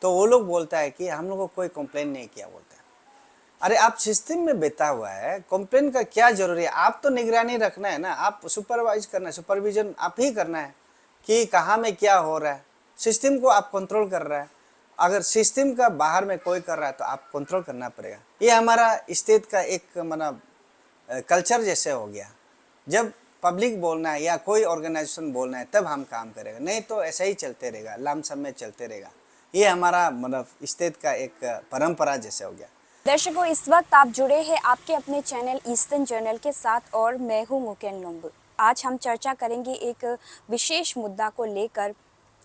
तो वो लोग बोलता है कि हम लोग को कोई कंप्लेन नहीं किया, बोलता है। अरे आप सिस्टम में बैठा हुआ है, कंप्लेन का क्या जरूरी है? आप तो निगरानी रखना है ना, आप सुपरवाइज करना है, सुपरविजन आप ही करना है कि कहाँ में क्या हो रहा है। सिस्टम को आप कंट्रोल कर रहा है, अगर सिस्टम का बाहर में कोई कर रहा है तो आप कंट्रोल करना पड़ेगा। ये हमारा स्टेट का एक मतलब कल्चर जैसे हो गया। जब पब्लिक बोलना है या कोई ऑर्गेनाइजेशन बोलना है तब हम काम करेगा, नहीं तो ऐसा ही चलते रहेगा, लमसम में चलते रहेगा। ये हमारा मतलब स्टेट का एक परंपरा जैसे हो गया। दर्शकों, इस वक्त आप जुड़े हैं आपके अपने चैनल ईस्टर्न जर्नल के साथ और मैं हूं मुकेन लुंग। आज हम चर्चा करेंगे एक विशेष मुद्दा को लेकर।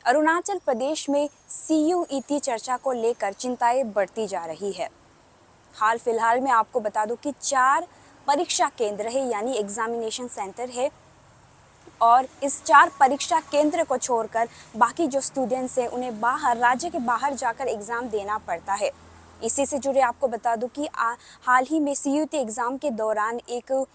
अरुणाचल प्रदेश में CUET चर्चा को लेकर चिंताएं बढ़ती जा रही है। हाल फिलहाल में आपको बता दूं कि 4 परीक्षा केंद्र है, यानी एग्जामिनेशन सेंटर है, और इस 4 परीक्षा केंद्र को छोड़कर बाकी जो स्टूडेंट्स हैं उन्हें बाहर, राज्य के बाहर जाकर एग्ज़ाम देना पड़ता है। इसी से जुड़े आपको बता दूं कि हाल ही में CUET एग्ज़ाम के दौरान एक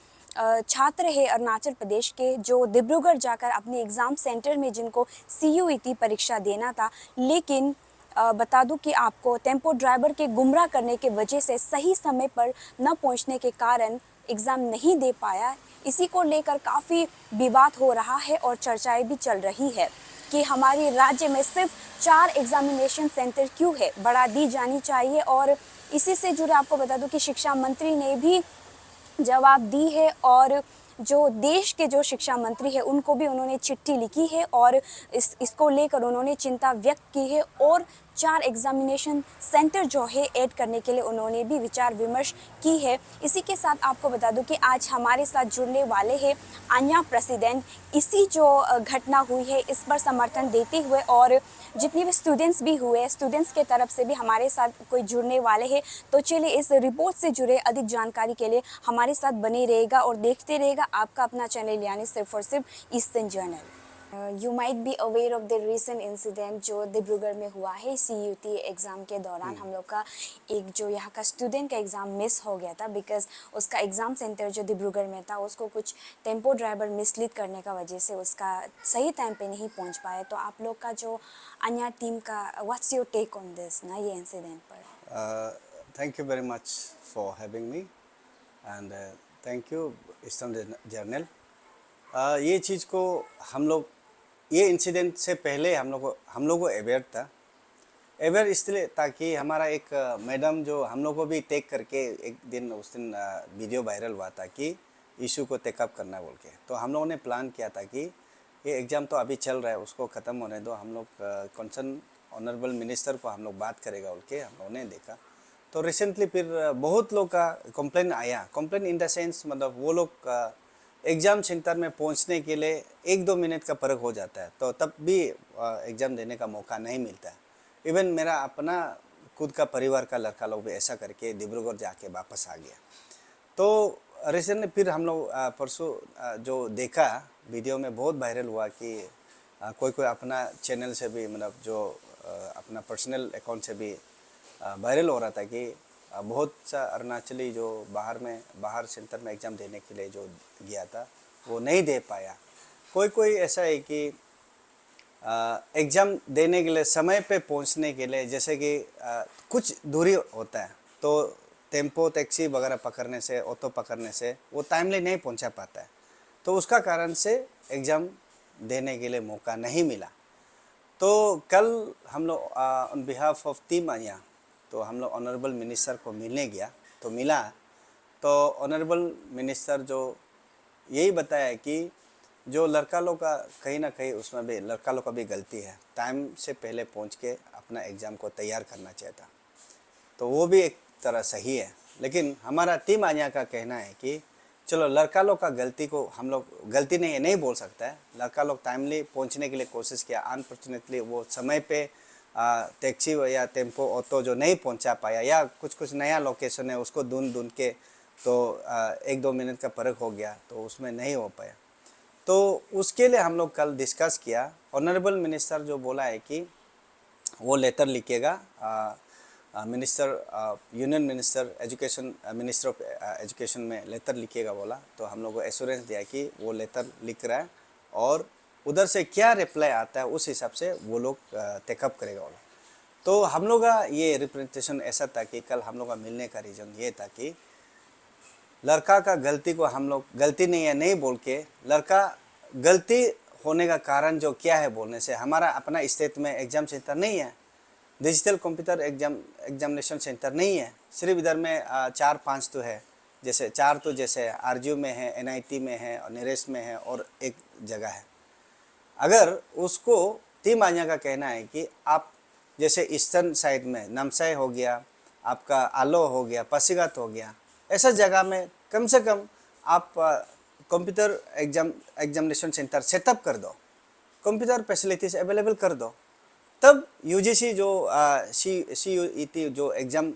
छात्र है अरुणाचल प्रदेश के, जो डिब्रूगढ़ जाकर अपने एग्ज़ाम सेंटर में जिनको CUET परीक्षा देना था, लेकिन बता दूं कि आपको टेम्पो ड्राइवर के गुमराह करने के वजह से सही समय पर न पहुंचने के कारण एग्ज़ाम नहीं दे पाया। इसी को लेकर काफ़ी विवाद हो रहा है और चर्चाएं भी चल रही है कि हमारे राज्य में सिर्फ 4 एग्जामिनेशन सेंटर क्यों है, बढ़ा दी जानी चाहिए। और इसी से जुड़े आपको बता दूं कि शिक्षा मंत्री ने भी जवाब दी है, और जो देश के जो शिक्षा मंत्री है उनको भी उन्होंने चिट्ठी लिखी है और इसको लेकर उन्होंने चिंता व्यक्त की है, और 4 एग्जामिनेशन सेंटर जो है ऐड करने के लिए उन्होंने भी विचार विमर्श की है। इसी के साथ आपको बता दूं कि आज हमारे साथ जुड़ने वाले हैं अन्या प्रेसिडेंट। इसी जो घटना हुई है इस पर समर्थन देते हुए, और जितने भी स्टूडेंट्स भी हुए, स्टूडेंट्स के तरफ से भी हमारे साथ कोई जुड़ने वाले हैं। तो चलिए इस रिपोर्ट से जुड़े अधिक जानकारी के लिए हमारे साथ बने रहेगा और देखते रहेगा आपका अपना चैनल, यानी सिर्फ और सिर्फ eastern journal. You might be aware of the recent incident जो डिब्रूगढ़ में हुआ है। CUET एग्ज़ाम के दौरान हम लोग का एक जो यहाँ का स्टूडेंट का एग्ज़ाम मिस हो गया था, बिकॉज उसका एग्ज़ाम सेंटर जो डिब्रूगढ़ में था उसको कुछ टेम्पो ड्राइवर मिसलीड करने का वजह से उसका सही टाइम पे नहीं पहुँच पाया। तो आप लोग का जो अन्य टीम का what's your take on this ना, ये इंसिडेंट पर? Thank you very much for having me and thank you eastern journal. ये चीज़ को हम लोग, ये इंसिडेंट से पहले हम लोग को अवेयर था। अवेयर इसलिए ताकि हमारा एक मैडम जो हम लोग को भी टेक करके एक दिन उस दिन वीडियो वायरल हुआ था कि इशू को टेकअप करना बोल के। तो हम लोगों ने प्लान किया था कि ये एग्ज़ाम तो अभी चल रहा है, उसको ख़त्म होने दो, हम लोग कंसर्न ऑनरेबल मिनिस्टर को हम लोग बात करेगा बोल के हम लोगों ने देखा। तो रिसेंटली फिर बहुत लोग का कंप्लेन आया। कंप्लेन इन द सेंस मतलब वो लोग एग्ज़ाम सेंटर में पहुंचने के लिए 1-2 मिनट का फ़र्क हो जाता है, तो तब भी एग्ज़ाम देने का मौका नहीं मिलता है। इवन मेरा अपना खुद का परिवार का लड़का लोग भी ऐसा करके डिब्रूगढ़ जाके वापस आ गया। तो रिसेंटली फिर हम लोग परसों जो देखा वीडियो में बहुत वायरल हुआ कि कोई कोई अपना चैनल से भी मतलब जो अपना पर्सनल अकाउंट से भी वायरल हो रहा था कि बहुत सा अरुणाचली जो बाहर सेंटर में एग्ज़ाम देने के लिए जो गया था वो नहीं दे पाया। कोई कोई ऐसा है कि एग्ज़ाम देने के लिए समय पे पहुंचने के लिए जैसे कि कुछ दूरी होता है, तो टेम्पो टैक्सी वगैरह पकड़ने से, ऑटो पकड़ने से वो टाइमली नहीं पहुंचा पाता है, तो उसका कारण से एग्ज़ाम देने के लिए मौका नहीं मिला। तो कल हम लोग ऑन बिहाफ ऑफ टीम आया, तो हम लोग ऑनरेबल मिनिस्टर को मिलने गया। तो मिला तो ऑनरेबल मिनिस्टर जो यही बताया कि जो लड़का लोग का कहीं ना कहीं उसमें भी लड़का लोग का भी गलती है, टाइम से पहले पहुंच के अपना एग्ज़ाम को तैयार करना चाहिए था, तो वो भी एक तरह सही है। लेकिन हमारा टीम आनिया का कहना है कि चलो लड़का लोग का गलती को हम लोग गलती नहीं है नहीं बोल सकता है, लड़का लोग टाइमली पहुंचने के लिए कोशिश किया, अनफॉर्चुनेटली वो समय पे टैक्सी या टेम्पो ऑटो जो नहीं पहुंचा पाया या कुछ नया लोकेशन है उसको ढूंढ के, तो 1-2 मिनट का फ़र्क हो गया, तो उसमें नहीं हो पाया। तो उसके लिए हम लोग कल डिस्कस किया। ऑनरेबल मिनिस्टर जो बोला है कि वो लेटर लिखेगा, minister union minister education, minister of education में लेटर लिखेगा बोला। तो हम लोग को एश्योरेंस दिया कि वो लेटर लिख रहा है और उधर से क्या रिप्लाई आता है उस हिसाब से वो लोग टेकअप करेगा बोला। तो हम लोग का ये रिप्रेजेंटेशन ऐसा था कि कल हम लोग का मिलने का रीज़न ये था कि लड़का का गलती को हम लोग गलती नहीं है नहीं बोल के, लड़का गलती होने का कारण जो क्या है बोलने से, हमारा अपना स्टेट में एग्ज़ाम सेंटर नहीं है, डिजिटल कंप्यूटर एग्जामिनेशन सेंटर नहीं है, सिर्फ इधर में 4-5 तो है, जैसे 4 तो जैसे आरजीयू में है, एनआईटी में है और निरेश में है और एक जगह है। अगर उसको टीम आन्या का कहना है कि आप जैसे ईस्टर्न साइड में नामसाई हो गया, आपका आलो हो गया, पासीघाट हो गया, ऐसा जगह में कम से कम आप कंप्यूटर एग्जामिनेशन सेंटर सेटअप कर दो, कंप्यूटर फैसिलिटीज़ अवेलेबल कर दो, तब यूजीसी जो CUET जो एग्ज़ाम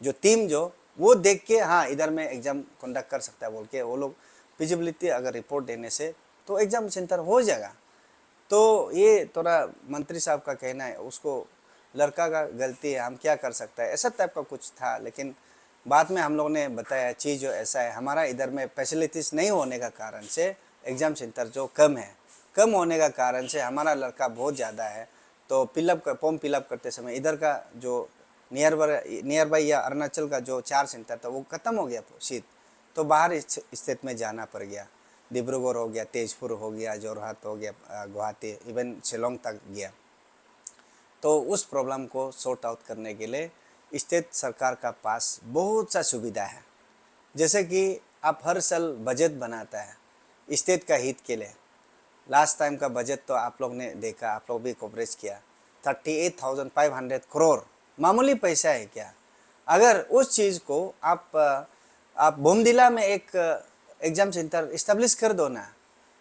जो टीम जो वो देख के हाँ इधर में एग्ज़ाम कंडक्ट कर सकता है बोल के वो लोग फिजिबिलिटी अगर रिपोर्ट देने से तो एग्ज़ाम सेंटर हो जाएगा। तो ये थोड़ा मंत्री साहब का कहना है, उसको लड़का का गलती है, हम क्या कर सकते हैं, ऐसा टाइप का कुछ था। लेकिन बाद में हम लोग ने बताया चीज़ जो ऐसा है, हमारा इधर में फैसिलिटीज़ नहीं होने का कारण से एग्ज़ाम सेंटर जो कम है, कम होने का कारण से हमारा लड़का बहुत ज़्यादा है। तो फॉर्म फिलअप करते समय इधर का जो नियर बाई या अरुणाचल का जो 4 सेंटर था वो ख़त्म हो गया सीट, तो बाहर स्टेट में जाना पड़ गया, डिब्रूगढ़ हो गया, तेजपुर हो गया, जोरहाट हो गया, गुवाहाटी, इवन शिलोंग तक गया। तो उस प्रॉब्लम को सॉर्ट आउट करने के लिए स्टेट सरकार का पास बहुत सा सुविधा है, जैसे कि आप हर साल बजट बनाता है स्टेट का हित के लिए। लास्ट टाइम का बजट तो आप लोग ने देखा, आप लोग भी कवरेज किया, 38,500 करोड़ मामूली पैसा है क्या। अगर उस चीज़ को आप बोमदिला में एक एग्ज़ाम सेंटर इस्टेब्लिश कर दो ना,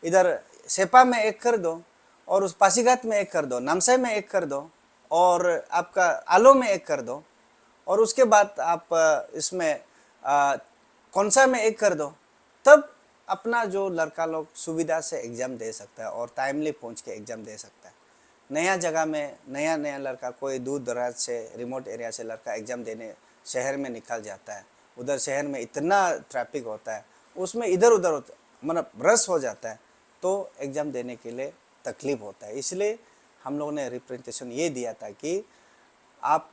इधर सेपा में एक कर दो और उस पासीघाट में एक कर दो, नामसाई में एक कर दो और आपका आलो में एक कर दो और उसके बाद आप इसमें कौनसा में एक कर दो, तब अपना जो लड़का लोग सुविधा से एग्ज़ाम दे सकता है और टाइमली पहुंच के एग्ज़ाम दे सकता है। नया जगह में नया लड़का कोई दूर दराज से रिमोट एरिया से लड़का एग्ज़ाम देने शहर में निकल जाता है, उधर शहर में इतना ट्रैफिक होता है, उसमें इधर उधर मतलब रश हो जाता है, तो एग्ज़ाम देने के लिए तकलीफ़ होता है। इसलिए हम लोगों ने रिप्रेजेंटेशन ये दिया था कि आप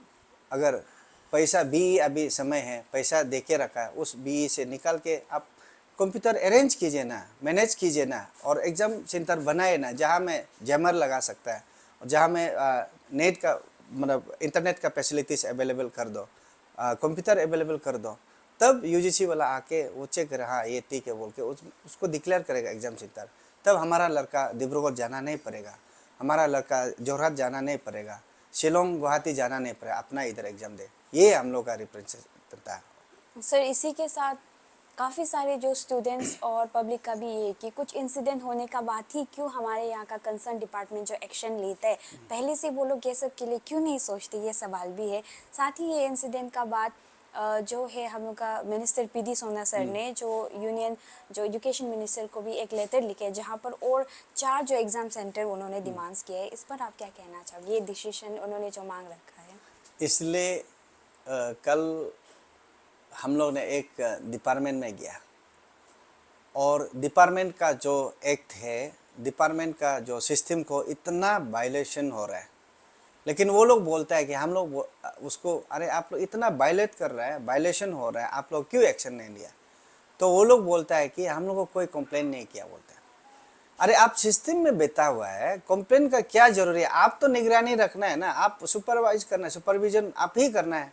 अगर पैसा BE अभी समय है, पैसा दे के रखा है, उस BE से निकाल के आप कंप्यूटर अरेंज कीजिए ना, मैनेज कीजिए ना और एग्ज़ाम सेंटर बनाए ना, जहाँ में जैमर लगा सकता है और जहाँ में नेट का मतलब इंटरनेट का फैसिलिटीज़ अवेलेबल कर दो, कंप्यूटर अवेलेबल कर दो, तब यूजीसी वाला आके वो चेक करे हाँ ये ठीक है बोल के उसको डिक्लेयर करेगा एग्ज़ाम सेंटर। तब हमारा लड़का डिब्रूगढ़ जाना नहीं पड़ेगा, हमारा लड़का जोरहाट जाना नहीं पड़ेगा, शिलोंग गुवाहाटी जाना नहीं पड़ेगा, अपना इधर एग्ज़ाम दे। ये हम लोग का रिप्रेजेंटेशन था। सर इसी के साथ काफ़ी सारे जो स्टूडेंट्स और पब्लिक का भी ये है कि कुछ इंसिडेंट होने का बाद ही क्यों हमारे यहाँ का कंसर्न डिपार्टमेंट जो एक्शन लेता है, पहले से वो लोग ये सब के लिए क्यों नहीं सोचते, ये सवाल भी है। साथ ही ये इंसिडेंट का बाद जो है हम लोग का मिनिस्टर PD सोना सर ने जो एजुकेशन मिनिस्टर को भी एक लेटर लिखे जहाँ पर और 4 जो एग्ज़ाम सेंटर उन्होंने डिमांड्स किए हैं, इस पर आप क्या कहना चाहोगे, ये डिसीजन उन्होंने जो मांग रखा है। इसलिए कल हम लोग ने एक डिपार्टमेंट में गया और डिपार्टमेंट का जो एक्ट है, डिपार्टमेंट का जो सिस्टम को इतना वायलेशन हो रहा है, लेकिन वो लोग बोलता है कि हम लोग उसको अरे आप लोग इतना वायलेट कर रहा है, वायलेशन हो रहा है, आप लोग क्यों एक्शन नहीं लिया। तो वो लोग बोलता है कि हम लोग को कोई कंप्लेन नहीं किया। बोलता है अरे आप सिस्टम में बैठा हुआ है, कंप्लेन का क्या जरूरी है, आप तो निगरानी रखना है ना, आप सुपरवाइज करना है, सुपरविजन आप ही करना है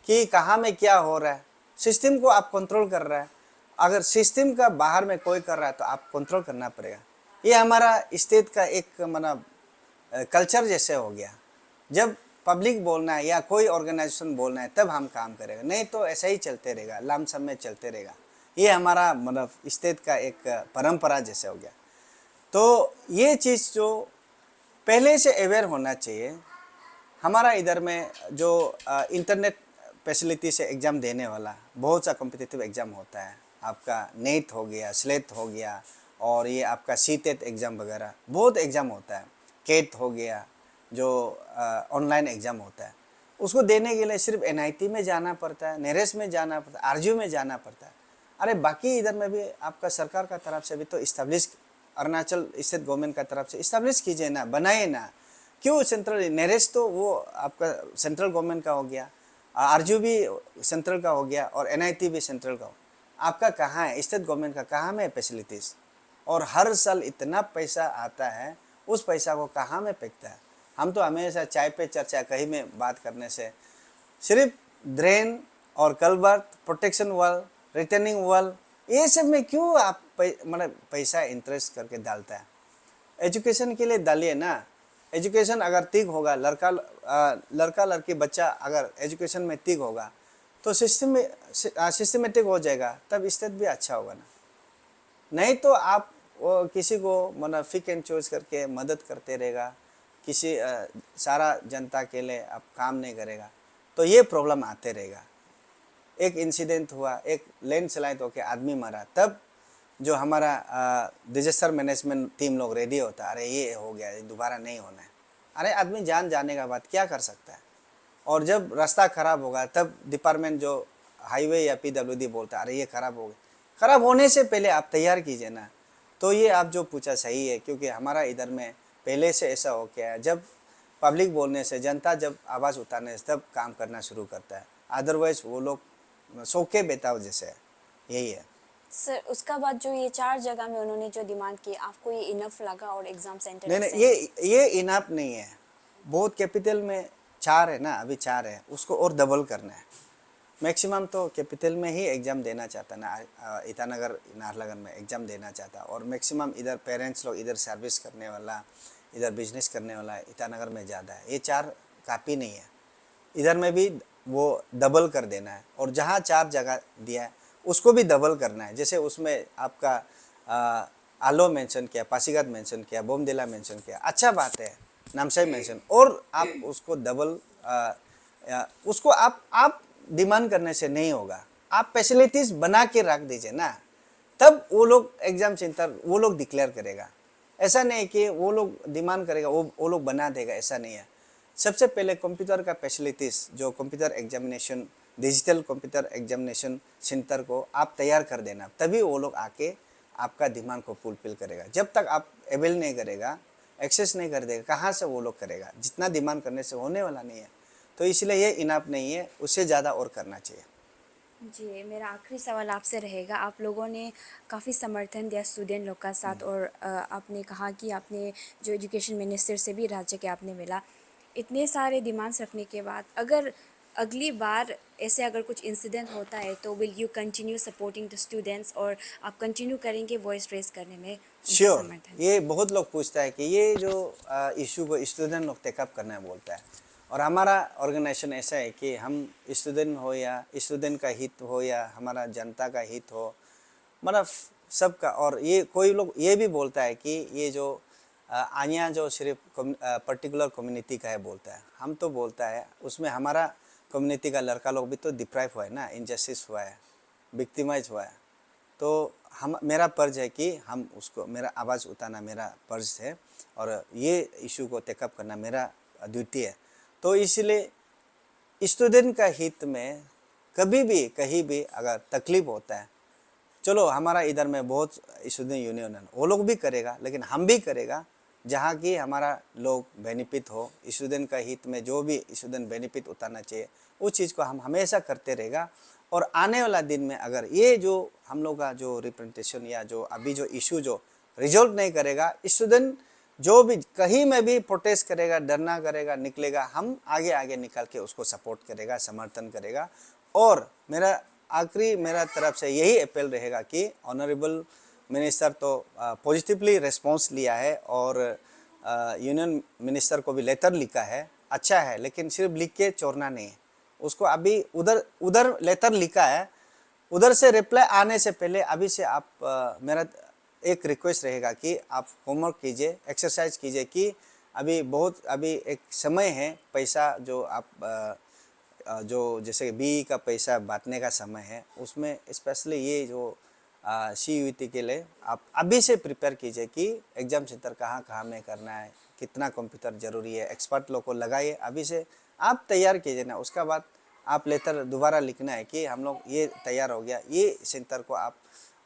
कि कहाँ में क्या हो रहा है, सिस्टम को आप कंट्रोल कर रहा है। अगर सिस्टम का बाहर में कोई कर रहा है तो आप कंट्रोल करना पड़ेगा। ये हमारा स्टेट का एक मतलब कल्चर जैसे हो गया, जब पब्लिक बोलना है या कोई ऑर्गेनाइजेशन बोलना है तब हम काम करेगा, नहीं तो ऐसा ही चलते रहेगा, लमसम में चलते रहेगा। ये हमारा मतलब स्टेट का एक परंपरा जैसे हो गया। तो ये चीज़ जो पहले से अवेयर होना चाहिए। हमारा इधर में जो इंटरनेट फैसिलिटी से एग्ज़ाम देने वाला बहुत सा कॉम्पिटिटिव एग्ज़ाम होता है, आपका नेट हो गया, स्लेट हो गया और ये आपका CTET एग्ज़ाम वगैरह बहुत एग्ज़ाम होता है, केट हो गया जो ऑनलाइन एग्ज़ाम होता है, उसको देने के लिए सिर्फ NIT में जाना पड़ता है, नेरेस में जाना पड़ता है, RGU में जाना पड़ता है। अरे बाकी इधर में भी आपका सरकार का तरफ से भी तो इस्टेब्लिश, अरुणाचल स्टेट गवर्नमेंट का तरफ से इस्टेब्लिश कीजिए ना, बनाए ना, क्यों सेंट्रल नेरेस्ट तो वो आपका सेंट्रल गवर्नमेंट का हो गया, आरजू भी सेंट्रल का हो गया और एनआईटी भी सेंट्रल का हो, आपका कहाँ है स्टेट गवर्नमेंट का, कहाँ में फैसिलिटीज़? और हर साल इतना पैसा आता है, उस पैसा को कहाँ में फेंकता है? हम तो हमेशा चाय पे चर्चा कहीं में बात करने से सिर्फ ड्रेन और culvert, protection wall, returning wall, ये सब में क्यों आप मतलब पैसा इंटरेस्ट करके डालता है? एजुकेशन के लिए डालिए ना। एजुकेशन अगर ठीक होगा, लड़का लड़की बच्चा अगर एजुकेशन में ठीक होगा तो सिस्टमेटिक हो जाएगा, तब स्टेट भी अच्छा होगा ना। नहीं तो आप वो किसी को मतलब पिक एंड चूज करके मदद करते रहेगा, किसी सारा जनता के लिए आप काम नहीं करेगा, तो ये प्रॉब्लम आते रहेगा। एक इंसिडेंट हुआ, एक लैंडस्लाइड होके आदमी मरा, तब जो हमारा डिजास्टर मैनेजमेंट टीम लोग रेडी होता है, अरे ये हो गया, ये दोबारा नहीं होना है। अरे आदमी जान जाने का बाद क्या कर सकता है? और जब रास्ता खराब होगा तब डिपार्टमेंट जो हाईवे या पीडब्ल्यूडी बोलता है, अरे ये खराब हो गया। खराब होने से पहले आप तैयार कीजिए ना। तो ये आप जो पूछा सही है, क्योंकि हमारा इधर में पहले से ऐसा हो गया है, जब पब्लिक बोलने से, जनता जब आवाज़ उठाने से तब काम करना शुरू करता है, अदरवाइज वो लोग सोके बेताव जैसे है, यही है। सर उसका बाद जो ये 4 जगह में उन्होंने जो डिमांड की, आपको ये इनफ लगा? और एग्जाम सेंटर नहीं नहीं, ये इनफ नहीं है। बहुत कैपिटल में 4 है ना, अभी 4 है, उसको और डबल करना है। मैक्सिमम तो कैपिटल में ही एग्ज़ाम देना चाहता ना, ईटानगर नाहरलगुन में एग्ज़ाम देना चाहता, और मैक्सिमम इधर पेरेंट्स लोग इधर सर्विस करने वाला, इधर बिजनेस करने वाला ईटानगर में ज़्यादा है। ये 4 काफ़ी नहीं है, इधर में भी वो डबल कर देना है, और जहाँ 4 जगह दिया है उसको भी डबल करना है। जैसे उसमें आपका आलो मेंशन किया, पासीघाट मेंशन किया, बोमडिला मेंशन किया, अच्छा बात है, नामसाई मेंशन, और आप उसको डबल उसको आप डिमांड करने से नहीं होगा, आप फैसिलिटीज़ बना के रख दीजिए ना, तब वो लोग एग्ज़ाम सेंटर वो लोग डिक्लेयर करेगा। ऐसा नहीं कि वो लोग डिमांड करेगा वो लोग बना देगा, ऐसा नहीं है। सबसे पहले कंप्यूटर का फैसिलिटीज़, जो computer examination, digital computer examination centre को आप तैयार कर देना, तभी वो लोग आके आपका डिमांड को फुलफिल करेगा। जब तक आप अवेल नहीं करेगा, एक्सेस नहीं कर देगा, कहाँ से वो लोग करेगा? जितना डिमांड करने से होने वाला नहीं है। तो इसलिए ये इनाफ नहीं है, उससे ज़्यादा और करना चाहिए। जी, मेरा आखिरी सवाल आपसे रहेगा। आप लोगों ने काफ़ी समर्थन दिया स्टूडेंट लोग का साथ, और आपने कहा कि आपने जो एजुकेशन मिनिस्टर से भी राज्य के आपने मिला। इतने सारे डिमांड्स रखने के बाद अगर अगली बार ऐसे अगर कुछ इंसिडेंट होता है तो will you continue supporting the students, और आप कंटिन्यू करेंगे वॉइस रेस करने में उनका श्योर, समर्थन? ये बहुत लोग पूछता है कि ये जो इशू को स्टूडेंट लोग टेकअप करना है बोलता है, और हमारा ऑर्गेनाइजेशन ऐसा है कि हम स्टूडेंट हो या स्टूडेंट का हित हो या हमारा जनता का हित हो, मतलब सबका। और ये कोई लोग ये भी बोलता है कि ये जो आनिया जो सिर्फ पर्टिकुलर कम्युनिटी का है बोलता है, हम तो बोलता है उसमें हमारा कम्युनिटी का लड़का लोग भी तो डिप्राइव हुआ है ना, इनजस्टिस हुआ है, विक्टिमाइज हुआ है। तो हम मेरा फर्ज है कि हम उसको, मेरा आवाज़ उठाना मेरा फर्ज है, और ये इशू को टेकअप करना मेरा ड्यूटी है। तो इसलिए स्टूडेंट का हित में कभी भी कहीं भी अगर तकलीफ होता है, चलो हमारा इधर में बहुत स्टूडेंट यूनियन है, वो लोग भी करेगा, लेकिन हम भी करेगा जहाँ की हमारा लोग बेनिफिट हो। स्टूडेंट का हित में जो भी स्टूडेंट बेनिफिट उठाना चाहिए, उस चीज़ को हम हमेशा करते रहेगा। और आने वाला दिन में अगर ये जो हम लोग का जो रिप्रेजेंटेशन या जो अभी जो इशू जो रिजॉल्व नहीं करेगा, स्टूडेंट जो भी कहीं में भी प्रोटेस्ट करेगा, डरना करेगा, निकलेगा, हम आगे आगे निकल के उसको सपोर्ट करेगा, समर्थन करेगा। और मेरा आखिरी मेरा तरफ से यही अपील रहेगा कि ऑनरेबल मिनिस्टर तो पॉजिटिवली रिस्पॉन्स लिया है, और यूनियन मिनिस्टर को भी लेटर लिखा है, अच्छा है, लेकिन सिर्फ लिख के छोड़ना नहीं है उसको। अभी उधर उधर लेटर लिखा है, उधर से रिप्लाई आने से पहले अभी से आप मेरा एक रिक्वेस्ट रहेगा कि आप होमवर्क कीजिए, एक्सरसाइज कीजिए कि अभी एक समय है, पैसा जो आप जो जैसे बी का पैसा बांटने का समय है, उसमें स्पेशली ये जो CUET के लिए आप अभी से प्रिपेयर कीजिए कि एग्ज़ाम सेंटर कहाँ कहाँ में करना है, कितना कंप्यूटर ज़रूरी है, एक्सपर्ट लोग को लगाइए, अभी से आप तैयार कीजिए ना। उसका बाद आप लेटर दोबारा लिखना है कि हम लोग ये तैयार हो गया, ये सेंटर को आप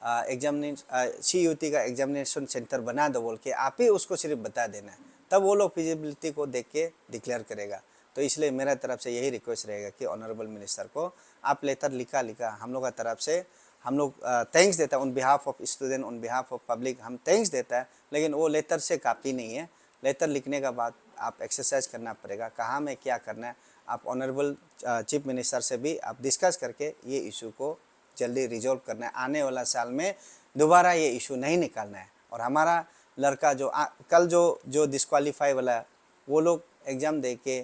CUET का एग्जामिनेशन सेंटर बना दो बोल के आप ही उसको सिर्फ बता देना है, तब वो लोग फिजिबिलिटी को देख के डिक्लेयर करेगा। तो इसलिए मेरा तरफ से यही रिक्वेस्ट रहेगा कि ऑनरेबल मिनिस्टर को आप लेटर लिखा हम लोग का तरफ से हम लोग थैंक्स देता है on behalf of student, on behalf of public, हम थैंक्स देता है, लेकिन वो लेटर से काफ़ी नहीं है। लेटर लिखने का बाद आप एक्सरसाइज करना पड़ेगा, कहाँ में क्या करना है। आप ऑनरेबल चीफ मिनिस्टर से भी आप डिस्कस करके ये इशू को जल्दी रिजॉल्व करना है। आने वाला साल में दोबारा ये इशू नहीं निकालना है। और हमारा लड़का जो कल जो डिस्क्वालीफाई वाला है, वो लोग एग्ज़ाम दे के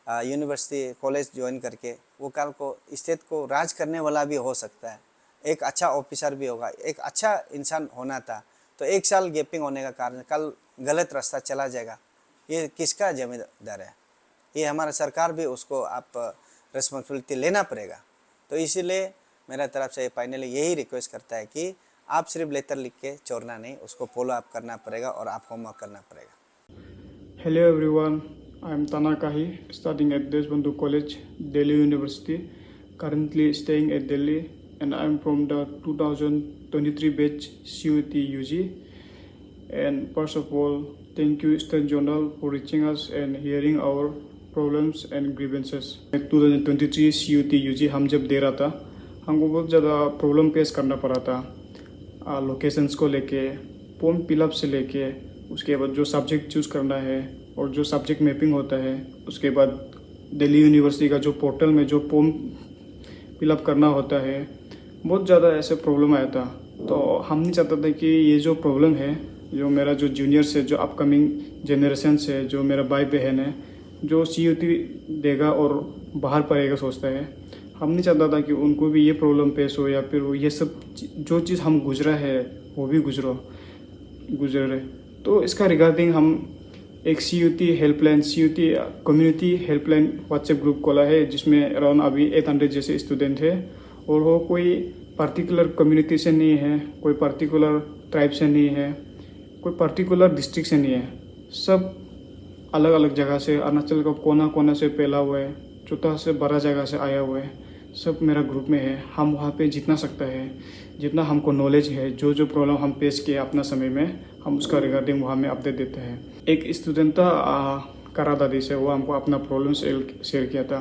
यूनिवर्सिटी कॉलेज ज्वाइन करके वो कल को स्टेट को राज करने वाला भी हो सकता है, एक अच्छा ऑफिसर भी होगा, एक अच्छा इंसान होना था। तो एक साल गैपिंग होने का कारण कल गलत रास्ता चला जाएगा, ये किसका जिम्मेदार है? ये हमारा सरकार भी उसको आप रिस्पॉन्सिबिलिटी लेना पड़ेगा। तो इसीलिए मेरा तरफ से फाइनली यही रिक्वेस्ट करता है कि आप सिर्फ लेटर लिख के छोड़ना नहीं, उसको फॉलो अप करना पड़ेगा और आप होमवर्क करना पड़ेगा। Hello everyone, I am Tanakahi, studying at Deshbandhu College, Delhi University, currently staying at Delhi, and I am from the 2023 batch CUT UG. And first of all, thank you Eastern Journal for reaching us and hearing our problems and grievances. 2023 CUT UG हम जब दे रहा था, हमको बहुत ज़्यादा problem face करना पड़ा था, लोकेशंस को लेके, फॉर्म फिलअप से लेके, उसके बाद जो सब्जेक्ट चूज़ करना है और जो सब्जेक्ट मैपिंग होता है, उसके बाद दिल्ली यूनिवर्सिटी का जो पोर्टल में जो फॉर्म फिलअप करना होता है, बहुत ज़्यादा ऐसे प्रॉब्लम आया था। तो हम नहीं चाहते थे कि ये जो प्रॉब्लम है, जो मेरा जो जूनियर्स है, जो अपकमिंग जनरेशन है, जो मेरा भाई बहन है, जो CUT देगा और बाहर पढ़ेगा सोचता है, हम नहीं चाहता था कि उनको भी ये प्रॉब्लम पेश हो, या फिर ये सब जो चीज़ हम गुजरा है वो भी गुजरे। तो इसका रिगार्डिंग हम एक CUT helpline, CUT community helpline WhatsApp group खोला है, जिसमें अराउंड अभी 800 जैसे स्टूडेंट है। और वो कोई पर्टिकुलर कम्युनिटी से नहीं है, कोई पर्टिकुलर ट्राइब से नहीं है, कोई पर्टिकुलर डिस्ट्रिक्ट से नहीं है, सब अलग अलग जगह से, अरुणाचल का कोना कोना से फैला हुआ है, छोटा से बड़ा जगह से आया हुआ है, सब मेरा ग्रुप में है। हम वहाँ पे जितना सकता है, जितना हमको नॉलेज है, जो जो प्रॉब्लम हम पेश किए अपना समय में, हम उसका रिगार्डिंग वहाँ में अपडेट देते हैं। एक स्टूडेंट था करा दादी से, वो हमको अपना प्रॉब्लम शेयर किया था।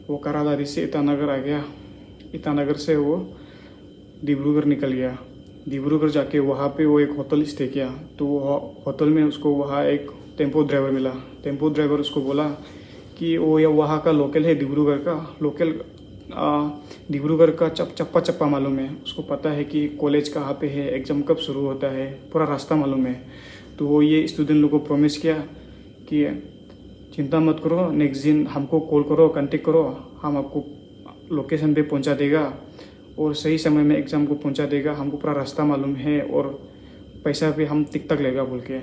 वो करा दादी से ईटानगर आ गया, ईटानगर से वो डिब्रूगढ़ निकल गया। डिब्रूगढ़ जाके वहाँ पे वो एक होटल स्टे किया। तो वो होटल में उसको वहाँ एक टेम्पो ड्राइवर मिला। टेम्पो ड्राइवर उसको बोला कि वो या वहाँ का लोकल है, डिब्रूगढ़ का लोकल, डिब्रूगढ़ का चप्पा चप्पा मालूम है, उसको पता है कि कॉलेज कहाँ पे है, एग्ज़ाम कब शुरू होता है, पूरा रास्ता मालूम है। तो वो ये स्टूडेंट लोग को प्रॉमिस किया कि चिंता मत करो, नेक्स्ट दिन हमको कॉल करो, कांटेक्ट करो, हम आपको लोकेशन पे पहुंचा देगा और सही समय में एग्ज़ाम को पहुंचा देगा, हमको पूरा रास्ता मालूम है और पैसा भी हम टिक तक लेगा बोल के।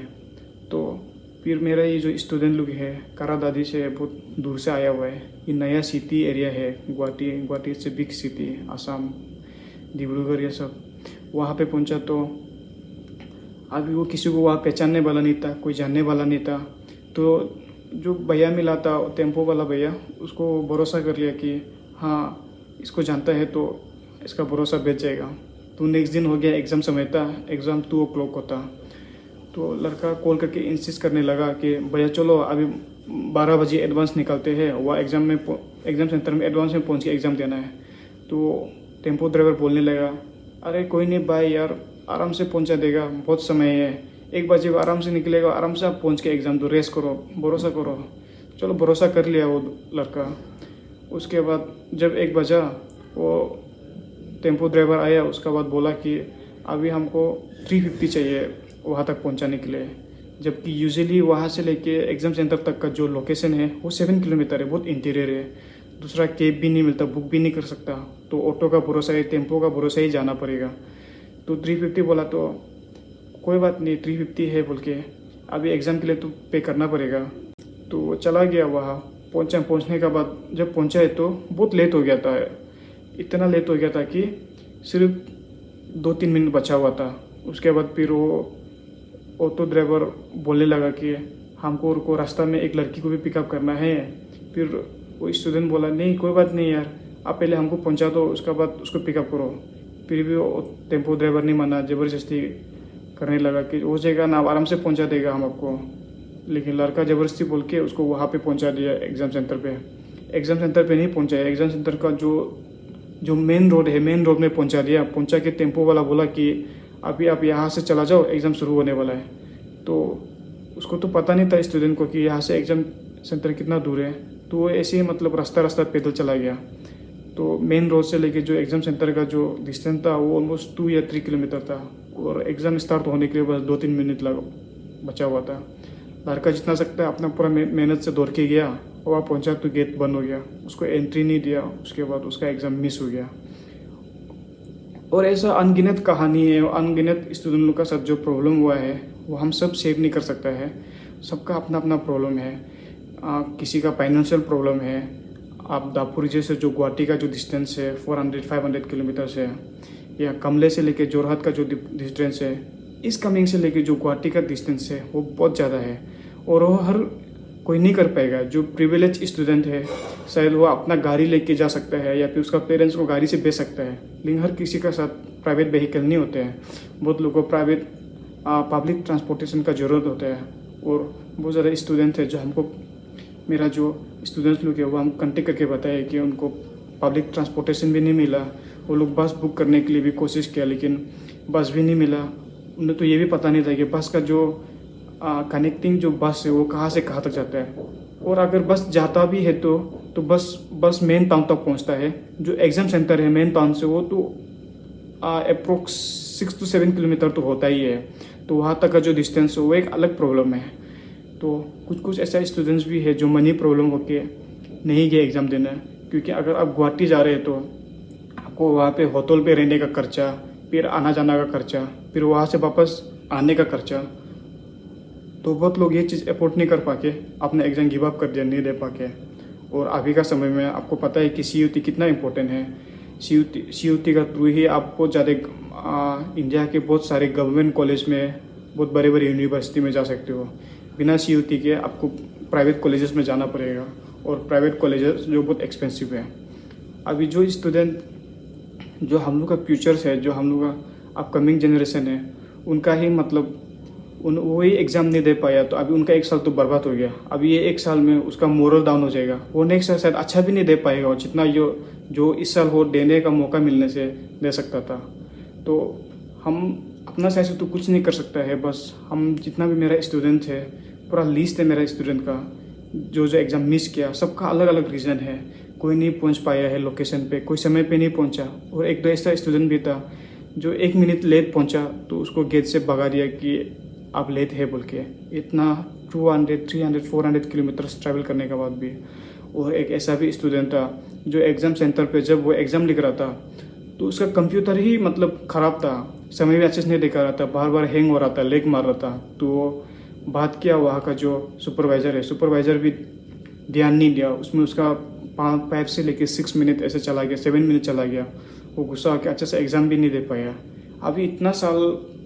तो फिर मेरा ये जो स्टूडेंट लोग है, करा दादी से बहुत दूर से आया हुआ है, ये नया सिटी एरिया है, गुवाहाटी से बिग सिटी, आसाम, डिब्रूगढ़ ये सब। वहाँ पे पहुँचा तो अभी वो किसी को वहाँ पहचानने वाला नहीं था, कोई जानने वाला नहीं था। तो जो भैया मिला था, टेम्पो वाला भैया, उसको भरोसा कर लिया कि हाँ इसको जानता है तो इसका भरोसा बैठ जाएगा। तो नेक्स्ट दिन हो गया, एग्ज़ाम समय था, एग्ज़ाम 2 o'clock होता। तो लड़का कॉल करके इंसिस्ट करने लगा कि भैया चलो अभी 12 बजे एडवांस निकलते हैं, वह एग्ज़ाम सेंटर में एडवांस में पहुंच के एग्ज़ाम देना है। तो टेम्पो ड्राइवर बोलने लगा, अरे कोई नहीं भाई यार, आराम से पहुंचा देगा, बहुत समय है, 1 बजे को आराम से निकलेगा, आराम से आप पहुंच के एग्ज़ाम दो, रेस्ट करो, भरोसा करो। चलो भरोसा कर लिया वो लड़का। उसके बाद जब 1 बजा, वो टेम्पो ड्राइवर आया, उसका बाद बोला कि अभी हमको 350 चाहिए वहाँ तक पहुँचाने के लिए, जबकि यूजुअली वहाँ से लेके एग्ज़ाम सेंटर तक का जो लोकेशन है वो 7 किलोमीटर है, बहुत इंटीरियर है, दूसरा कैब भी नहीं मिलता, बुक भी नहीं कर सकता। तो ऑटो का भरोसा है, टेम्पो का भरोसा ही जाना पड़ेगा। तो 350 बोला, तो कोई बात नहीं 350 है बोल के, अभी एग्ज़ाम के लिए तो पे करना पड़ेगा। तो वो चला गया वहाँ। पहुँचने का बाद जब पहुँचा है तो बहुत लेट हो गया था, इतना लेट हो गया था कि सिर्फ 2-3 मिनट बचा हुआ था। उसके बाद फिर वो ऑटो ड्राइवर बोलने लगा कि हमको उनको रास्ता में एक लड़की को भी पिकअप करना है। फिर वो स्टूडेंट बोला, नहीं कोई बात नहीं यार, आप पहले हमको पहुंचा दो, उसके बाद उसको पिकअप करो। फिर भी वो टेम्पो ड्राइवर नहीं माना, ज़बरदस्ती करने लगा कि हो जाएगा ना, आराम से पहुंचा देगा हम आपको। लेकिन लड़का ज़बरदस्ती बोल के उसको वहाँ पे पहुँचा दिया एग्ज़ाम सेंटर पे। एग्ज़ाम सेंटर पे नहीं पहुँचाया, एग्ज़ाम सेंटर का जो मेन रोड है, मेन रोड में पहुँचा दिया। पहुँचा के टेम्पो वाला बोला कि अभी आप यहाँ से चला जाओ, एग्ज़ाम शुरू होने वाला है। तो उसको तो पता नहीं था स्टूडेंट को कि यहाँ से एग्ज़ाम सेंटर कितना दूर है। तो वो ऐसे ही मतलब रास्ता पैदल चला गया। तो मेन रोड से लेके जो एग्ज़ाम सेंटर का जो डिस्टेंस था वो ऑलमोस्ट 2 या 3 किलोमीटर था, और एग्ज़ाम स्टार्ट होने के लिए बस 2-3 मिनट बचा हुआ था। लड़का जितना सकता है अपना पूरा मेहनत से दौड़ के गया, और वहाँ पहुँचा तो गेट बंद हो गया, उसको एंट्री नहीं दिया। उसके बाद उसका एग्ज़ाम मिस हो गया। और ऐसा अनगिनत कहानी है, अनगिनत स्टूडेंट लोग का साथ जो प्रॉब्लम हुआ है वो हम सब शेयर नहीं कर सकता है। सबका अपना अपना प्रॉब्लम है। किसी का फाइनेंशियल प्रॉब्लम है। आप दापुरी से जो गुवाहाटी का जो डिस्टेंस है 400-500 किलोमीटर से, या कमले से लेके जोरहाट का जो डिस्टेंस है, इस कमिंग से लेके जो गुवाहाटी का डिस्टेंस है वो बहुत ज़्यादा है, और वो हर कोई नहीं कर पाएगा। जो प्रिविलेज स्टूडेंट है शायद वो अपना गाड़ी लेके जा सकता है, या फिर उसका पेरेंट्स को गाड़ी से भेज सकता है, लेकिन हर किसी का साथ प्राइवेट व्हीकल नहीं होते हैं। बहुत लोगों को प्राइवेट पब्लिक ट्रांसपोर्टेशन का ज़रूरत होता है। और बहुत ज़्यादा स्टूडेंट है जो हमको, मेरा जो स्टूडेंट्स लोग है वो हम कंटेक्ट करके बताए कि उनको पब्लिक ट्रांसपोर्टेशन भी नहीं मिला। वो लोग बस बुक करने के लिए भी कोशिश किया, लेकिन बस भी नहीं मिला। उन्हें तो ये भी पता नहीं था कि बस का जो कनेक्टिंग जो बस है वो कहाँ से कहाँ तक जाता है, और अगर बस जाता भी है तो बस मेन टाउन तक पहुँचता है। जो एग्ज़ाम सेंटर है मेन टाउन से वो तो अप्रोक्स 6 to 7 किलोमीटर तो होता ही है। तो वहाँ तक का जो डिस्टेंस है वो एक अलग प्रॉब्लम है। तो कुछ ऐसा स्टूडेंट्स भी है जो मनी प्रॉब्लम होके नहीं गए एग्ज़ाम देना, क्योंकि अगर आप गुवाहाटी जा रहे हैं तो आपको वहाँ पे होटल पे रहने का खर्चा, फिर आना जाना का खर्चा, फिर वहाँ से वापस आने का खर्चा। तो बहुत लोग ये चीज़ अफोर्ड नहीं कर पाके अपना एग्ज़ाम गिव अप कर दिया, नहीं दे पाके। और अभी का समय में आपको पता है कि CUT कितना इम्पोर्टेंट है। CUT का थ्रू ही आप बहुत ज़्यादा इंडिया के बहुत सारे गवर्नमेंट कॉलेज में, बहुत बड़े बड़े यूनिवर्सिटी में जा सकते हो। बिना CUT के आपको प्राइवेट कॉलेजेस में जाना पड़ेगा, और प्राइवेट कॉलेजेस जो बहुत एक्सपेंसिव है। अभी जो स्टूडेंट, जो हम लोग का फ्यूचर्स है, जो हम लोग का अपकमिंग जनरेशन है, उनका ही मतलब वही एग्ज़ाम नहीं दे पाया तो अभी उनका 1 साल तो बर्बाद हो गया। अभी ये 1 साल में उसका मोरल डाउन हो जाएगा। वो नेक्स्ट साल शायद अच्छा भी नहीं दे पाएगा, और जितना जो इस साल वो देने का मौका मिलने से दे सकता था। तो हम अपना साइड से तो कुछ नहीं कर सकता है। बस हम जितना भी मेरा स्टूडेंट है, पूरा लिस्ट है मेरा स्टूडेंट का, जो एग्ज़ाम मिस किया, सबका अलग अलग रीज़न है। कोई नहीं पहुंच पाया है लोकेशन पे, कोई समय पे नहीं पहुंचा, और एक दो ऐसा स्टूडेंट भी था जो 1 मिनट लेट पहुंचा तो उसको गेट से भगा दिया कि आप लेट है बोल के। इतना 200, 300, 400 किलोमीटर्स ट्रैवल करने के बाद भी। और एक ऐसा भी स्टूडेंट था जो एग्ज़ाम सेंटर पे जब वो एग्ज़ाम लिख रहा था तो उसका कंप्यूटर ही मतलब ख़राब था, समय भी अच्छे से नहीं दिखा रहा था, बार बार हैंग हो रहा था, लेग मार रहा था। तो वो बात किया वहाँ का जो सुपरवाइज़र है, सुपरवाइज़र भी ध्यान नहीं दिया उसमें। उसका 5 से लेके 6 मिनट ऐसे चला गया, 7 मिनट चला गया। वो गुस्सा आके अच्छे से एग्ज़ाम भी नहीं दे पाया। अभी इतना साल,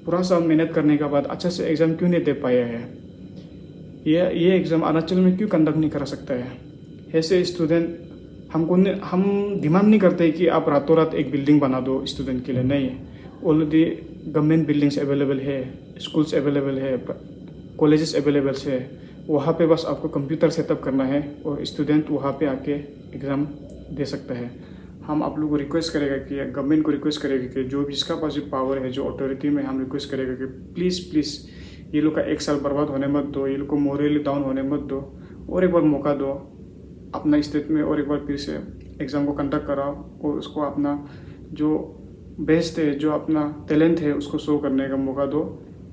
पूरा साल मेहनत करने के बाद अच्छा से एग्ज़ाम क्यों नहीं दे पाया है? ये एग्ज़ाम अरुणाचल में क्यों कंडक्ट नहीं करा सकता है? ऐसे स्टूडेंट हम डिमांड नहीं करते कि आप रातों रात एक बिल्डिंग बना दो स्टूडेंट के लिए, नहीं। ऑलरेडी गवर्नमेंट बिल्डिंग्स अवेलेबल है, स्कूल्स अवेलेबल है, कॉलेजेस अवेलेबल है। वहाँ पे बस आपको कंप्यूटर सेटअप करना है और स्टूडेंट वहाँ पे आके एग्ज़ाम दे सकता है। हम आप लोगों को रिक्वेस्ट करेगा कि गवर्नमेंट को रिक्वेस्ट करेगा कि जो जिसका पास भी पावर है, जो अथॉरिटी में, हम रिक्वेस्ट करेगा कि प्लीज़ ये लोग का 1 साल बर्बाद होने मत दो, ये लोग को मोरली डाउन होने मत दो, और एक बार मौका दो अपना स्टेट में, और एक बार फिर से एग्ज़ाम को कंडक्ट कराओ, और उसको अपना जो बेस्ट है, जो अपना टैलेंट है, उसको शो करने का मौका दो।